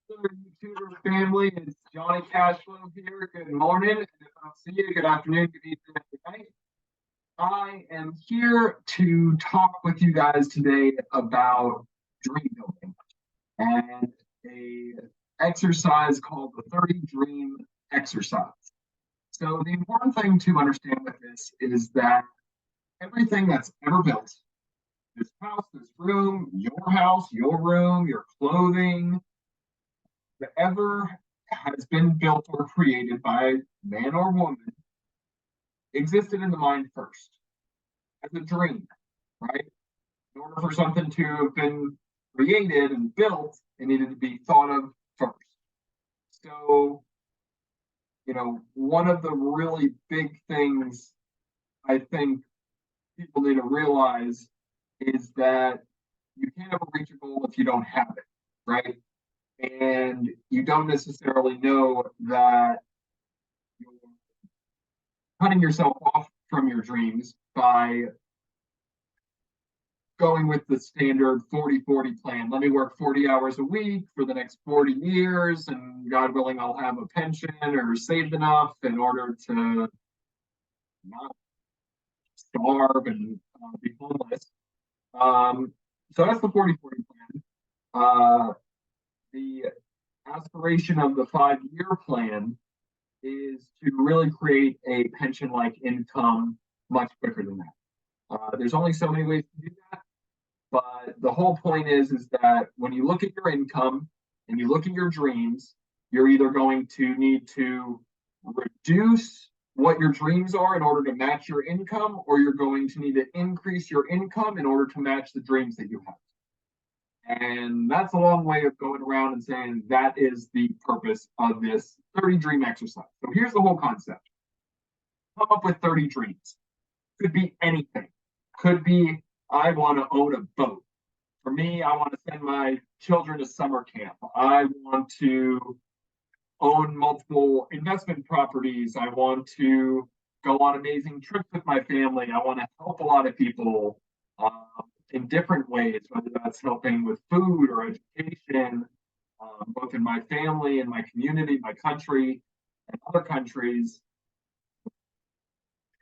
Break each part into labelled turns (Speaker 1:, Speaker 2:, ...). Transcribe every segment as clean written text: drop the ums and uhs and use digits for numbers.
Speaker 1: YouTuber family, it's Jonny Cashflow here. Good morning. And if I don't see you, good afternoon, good evening, good night. I am here to talk with you guys today about dream building and a exercise called the 30 Dream Exercise. So the important thing to understand with this is that everything that's ever built, this house, this room, your room, your clothing, whatever has been built or created by man or woman existed in the mind first as a dream, right? In order for something to have been created and built, it needed to be thought of first. So, one of the really big things I think people need to realize is that you can't ever reach a goal if you don't have it, right? And you don't necessarily know that you're cutting yourself off from your dreams by going with the standard 40-40 plan. Let me work 40 hours a week for the next 40 years, and God willing, I'll have a pension or saved enough in order to not starve and be homeless. So that's the 40-40 plan. The aspiration of the 5-year plan is to really create a pension like income much quicker than that. There's only so many ways to do that, but the whole point is that when you look at your income and you look at your dreams, you're either going to need to reduce what your dreams are in order to match your income, or you're going to need to increase your income in order to match the dreams that you have. And that's a long way of going around and saying that is the purpose of this 30 dream exercise. So here's the whole concept. Come up with 30 dreams. Could be anything. Could be, I want to own a boat. For me, I want to send my children to summer camp. I want to own multiple investment properties. I want to go on amazing trips with my family. I want to help a lot of people. In different ways, whether that's helping with food or education, both in my family and my community, my country, and other countries.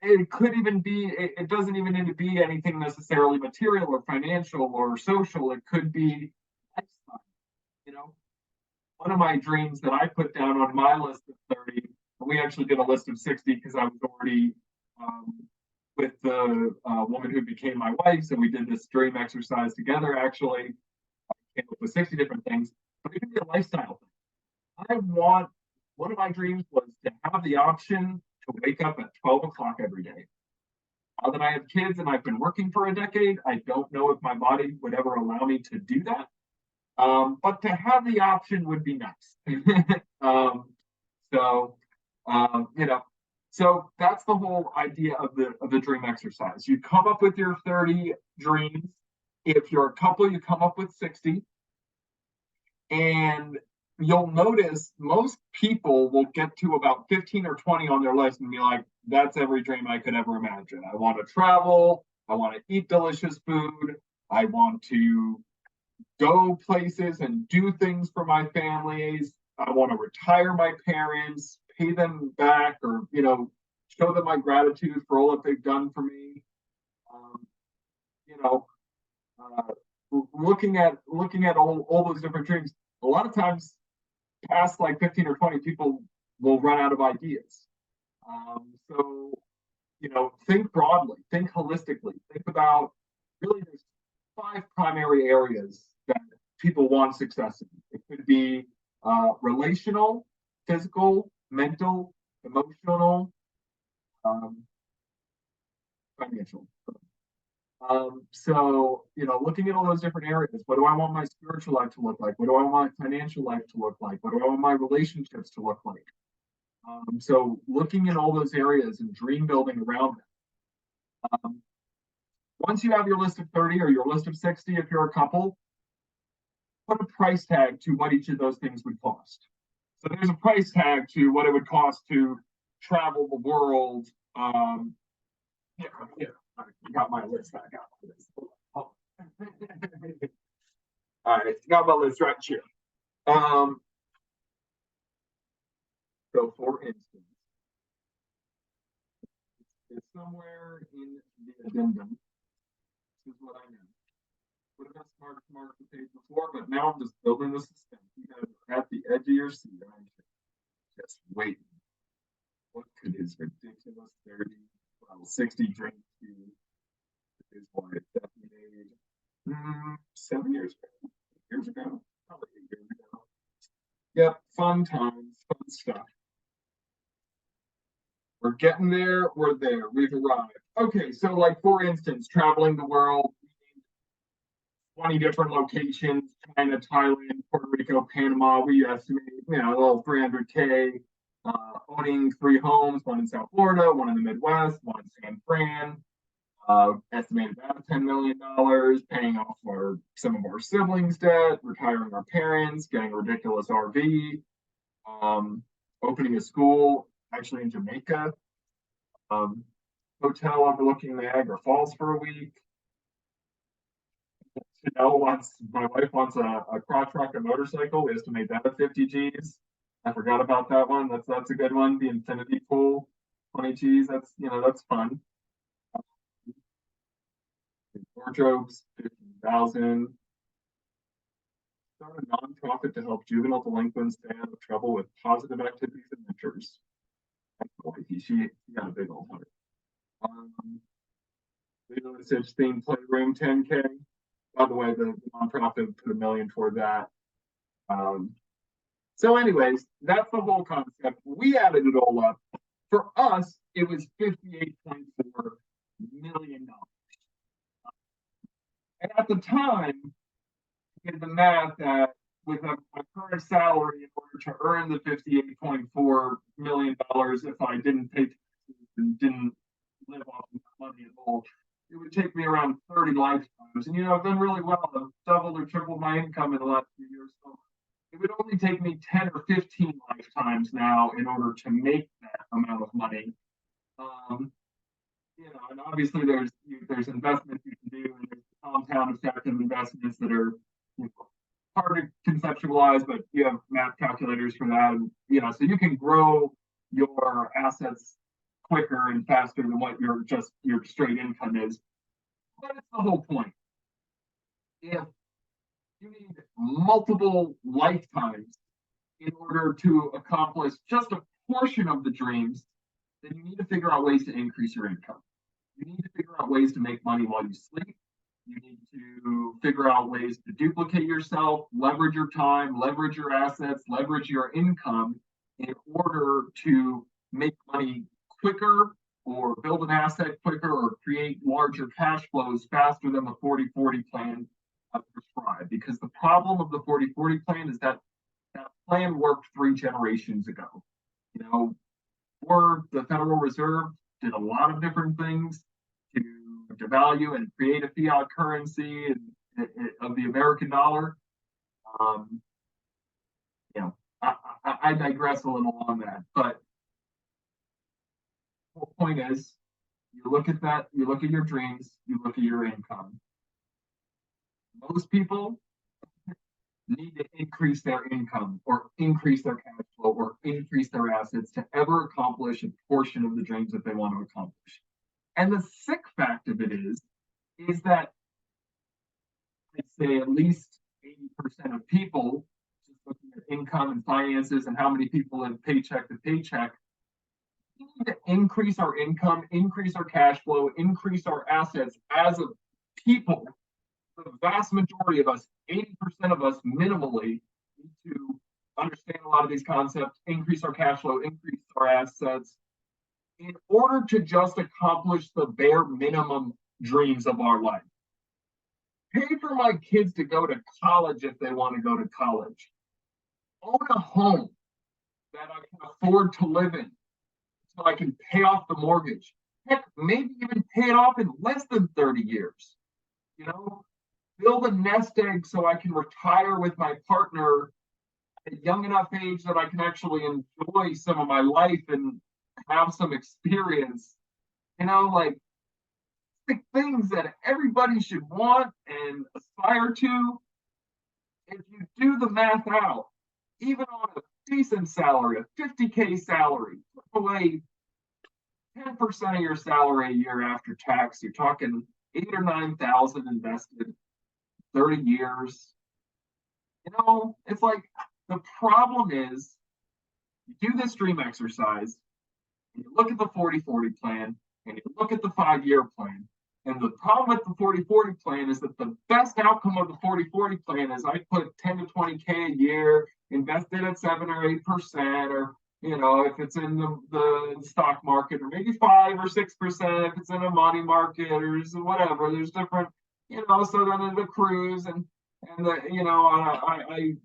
Speaker 1: It could even be, it doesn't even need to be anything necessarily material or financial or social. It could be lifestyle. One of my dreams that I put down on my list of 30, and we actually did a list of 60 because I was already with the woman who became my wife. So we did this dream exercise together, actually. I came up with 60 different things, but it could be a lifestyle thing. One of my dreams was to have the option to wake up at 12 o'clock every day. Now that I have kids and I've been working for a decade, I don't know if my body would ever allow me to do that. But to have the option would be nice. So, you know, so that's the whole idea of the dream exercise. You come up with your 30 dreams. If you're a couple, you come up with 60. And you'll notice most people will get to about 15 or 20 on their list and be like, that's every dream I could ever imagine. I want to travel. I want to eat delicious food. I want to go places and do things for my families. I want to retire my parents, pay them back, or show them my gratitude for all that they've done for me. Um, you know, looking at all those different dreams, a lot of times past like 15 or 20, people will run out of ideas. So, think broadly, think holistically, think about really there's 5 primary areas that people want success in. It could be relational, physical, mental, emotional, financial. So, looking at all those different areas, what do I want my spiritual life to look like? What do I want my financial life to look like? What do I want my relationships to look like? So looking at all those areas and dream building around them. Once you have your list of 30 or your list of 60, if you're a couple, put a price tag to what each of those things would cost. So there's a price tag to what it would cost to travel the world. Here, I got my list back out. All right, got my list right here. So, for instance, it's somewhere in the addendum. This is what I know. Would have been smart to page before, but now I'm just building the suspense. You guys are at the edge of your seat. I'm just waiting. What could his ridiculous 60 drink be? His wife that he made 7 years ago, 8 years ago, probably 8 years ago. Yep, fun times, fun stuff. We're getting there. We're there. We've arrived. Okay, so like for instance, traveling the world, 20 different locations: China, Thailand, Puerto Rico, Panama. We estimate, a little 300K. Owning 3 homes: one in South Florida, one in the Midwest, one in San Fran. Estimated about $10 million, paying off some of our siblings' debt, retiring our parents, getting a ridiculous RV, opening a school actually in Jamaica, hotel overlooking Niagara Falls for a week. My wife wants a crotch rocket motorcycle. We estimate that at 50 G's. I forgot about that one. That's a good one. The infinity pool, 20 G's. That's fun. Wardrobes, 15,000. Start a nonprofit to help juvenile delinquents stay out of trouble with positive activities and mentors. She got a big old heart. Lilo and Stitch themed playroom, 10K. By the way, the nonprofit put $1 million toward that. So, anyways, that's the whole concept. We added it all up. For us, it was $58.4 million. And at the time, I did the math that with my current salary, in order to earn the $58.4 million, if I didn't pay taxes and didn't live off of that money at all, it would take me around 30 lifetimes. And I've done really well. I've doubled or tripled my income in the last few years. So it would only take me 10 or 15 lifetimes now in order to make that amount of money. And obviously there's investments you can do, and there's compound effect of investments that are hard to conceptualize, but you have math calculators for that. And, so you can grow your assets quicker and faster than what your straight income is. But it's the whole point. If you need multiple lifetimes in order to accomplish just a portion of the dreams, then you need to figure out ways to increase your income. You need to figure out ways to make money while you sleep. You need to figure out ways to duplicate yourself, leverage your time, leverage your assets, leverage your income in order to make money quicker, or build an asset quicker, or create larger cash flows faster than the 40-40 plan prescribed. Because the problem of the 40-40 plan is that plan worked 3 generations ago. Or the Federal Reserve did a lot of different things to devalue and create a fiat currency of the American dollar. I digress a little on that, but the whole point is, you look at that, you look at your dreams, you look at your income. Most people need to increase their income, or increase their cash flow, or increase their assets to ever accomplish a portion of the dreams that they want to accomplish. And the sick fact of it is that I'd say at least 80% of people, just looking at income and finances and how many people live paycheck to paycheck, we need to increase our income, increase our cash flow, increase our assets as a people. The vast majority of us, 80% of us minimally, need to understand a lot of these concepts, increase our cash flow, increase our assets, in order to just accomplish the bare minimum dreams of our life. Pay for my kids to go to college if they want to go to college. Own a home that I can afford to live in so I can pay off the mortgage. Heck, maybe even pay it off in less than 30 years. Build a nest egg so I can retire with my partner at a young enough age that I can actually enjoy some of my life and have some experience. Like the things that everybody should want and aspire to. If you do the math out, even on a decent salary, a 50K salary, put away 10% of your salary a year after tax. You're talking 8 or 9 thousand invested, 30 years. It's like the problem is you do this dream exercise, and you look at the 40/40 plan, and you look at the 5 year plan. And the problem with the 40/40 plan is that the best outcome of the 40/40 plan is I put 10 to 20K a year, invested at 7 or 8%, or if it's in the stock market, or maybe 5 or 6% if it's in a money market or whatever. There's different, so then it accrues, and I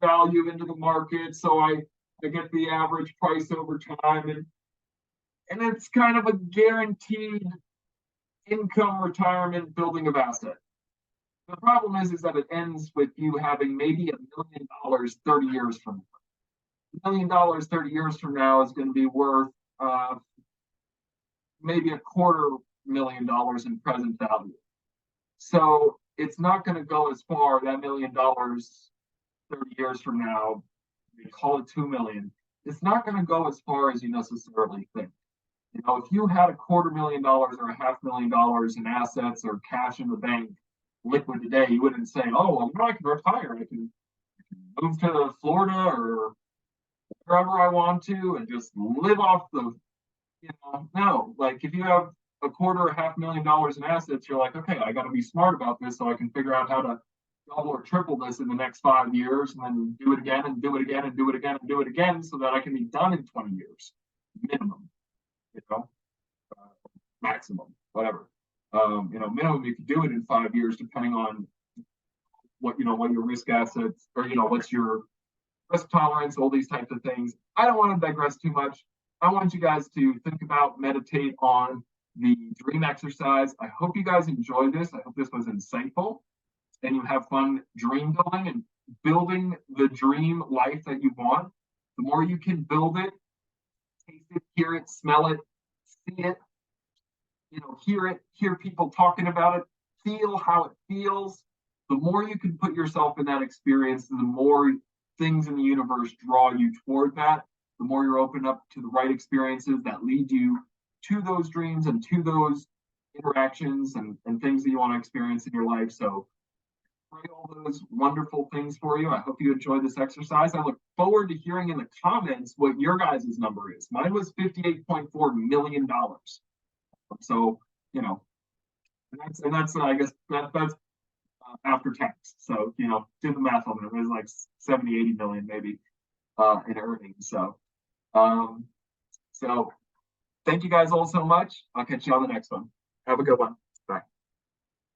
Speaker 1: value into the market, so I get the average price over time, and it's kind of a guaranteed income retirement building of asset. The problem is that it ends with you having maybe $1 million 30 years from now. $1 million 30 years from now is going to be worth maybe $250,000 in present value. So it's not going to go as far. That $1 million 30 years from now, we call it 2 million. It's not going to go as far as you necessarily think. If you had $250,000 or $500,000 in assets or cash in the bank liquid today, you wouldn't say, "Oh, well, I can retire. I can move to Florida or wherever I want to and just live off the." No. Like if you have a quarter or $500,000 in assets, you're like, "Okay, I got to be smart about this so I can figure out how to double or triple this in the next 5 years, and then do it again and do it again and do it again and do it again, so that I can be done in 20 years minimum." Maximum, whatever. Minimum you could do it in 5 years, depending on what your risk assets, or what's your risk tolerance, all these types of things. I don't want to digress too much. I want you guys to think about, meditate on the dream exercise. I hope you guys enjoyed this. I hope this was insightful, and you have fun dream building and building the dream life that you want. The more you can build it, taste it, hear it, smell it, see it, hear people talking about it, feel how it feels. The more you can put yourself in that experience, and the more things in the universe draw you toward that, the more you're open up to the right experiences that lead you to those dreams and to those interactions and things that you want to experience in your life. So pray all those wonderful things for you. I hope you enjoyed this exercise. I look forward to hearing in the comments what your guys' number is. Mine was $58.4 million. So, that's I guess that's after tax. So, do the math on it. It was like 70, 80 million maybe in earnings. So thank you guys all so much. I'll catch you on the next one. Have a good one.